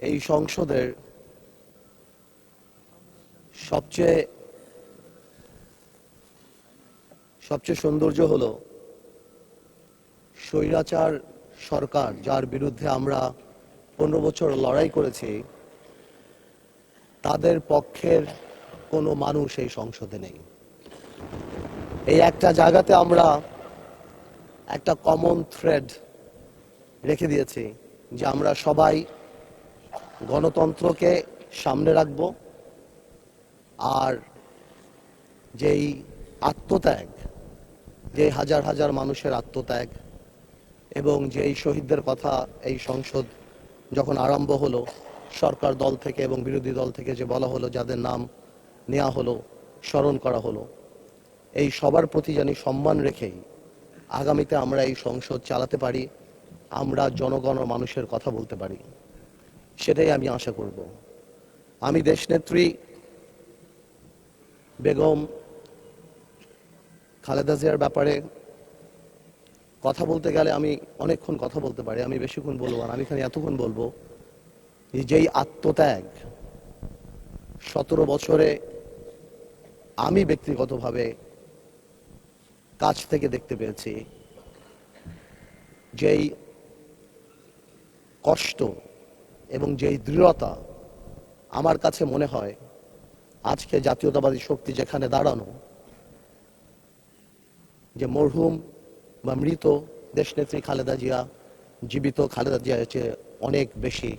এই সংসদের সবচেয়ে সৌন্দর্য হলো স্বৈরাচার সরকার, যার বিরুদ্ধে আমরা 15 বছর লড়াই করেছি, তাদের পক্ষের কোনো মানুষ এই সংসদে নেই। এই একটা জায়গাতে আমরা একটা কমন থ্রেড রেখে দিয়েছি যে আমরা সবাই গণতন্ত্রকে সামনে রাখব, আর যেই আত্মত্যাগ, যে হাজার হাজার মানুষের আত্মত্যাগ এবং যেই শহীদদের কথা এই সংসদ যখন আরম্ভ হলো, সরকার দল থেকে এবং বিরোধী দল থেকে যে বলা হলো, যাদের নাম নেওয়া হলো, স্মরণ করা হলো, এই সবার প্রতি জানি সম্মান রেখেই আগামীতে আমরা এই সংসদ চালাতে পারি, আমরা জনগণ ও মানুষের কথা বলতে পারি, সেটাই আমি আশা করব। আমি দেশনেত্রী বেগম খালেদা জিয়ার ব্যাপারে কথা বলতে গেলে আমি অনেকক্ষণ কথা বলতে পারি, আমি বেশিক্ষণ বলবো না। আমি এখানে এতক্ষণ বলবো যেই আত্মত্যাগ 17 বছরে আমি ব্যক্তিগতভাবে কাছ থেকে দেখতে পেয়েছি, যেই কষ্ট এবং যেই দৃঢ়তা, আমার কাছে মনে হয় আজকে জাতীয়তাবাদী শক্তি যেখানে দাঁড়ানো, যে মরহুম বা মৃত দেশনেত্রী খালেদা জিয়া জীবিত খালেদা জিয়া হচ্ছে অনেক বেশি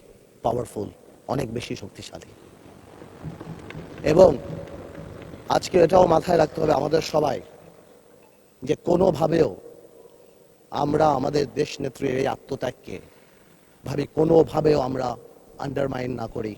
পাওয়ারফুল, অনেক বেশি শক্তিশালী। এবং আজকে এটাও মাথায় রাখতে হবে আমাদের সবাই যে কোনোভাবেও আমরা আমাদের দেশনেত্রীর এই আত্মত্যাগকে কোনোভাবেও আমরা আন্ডারমাইন না করি।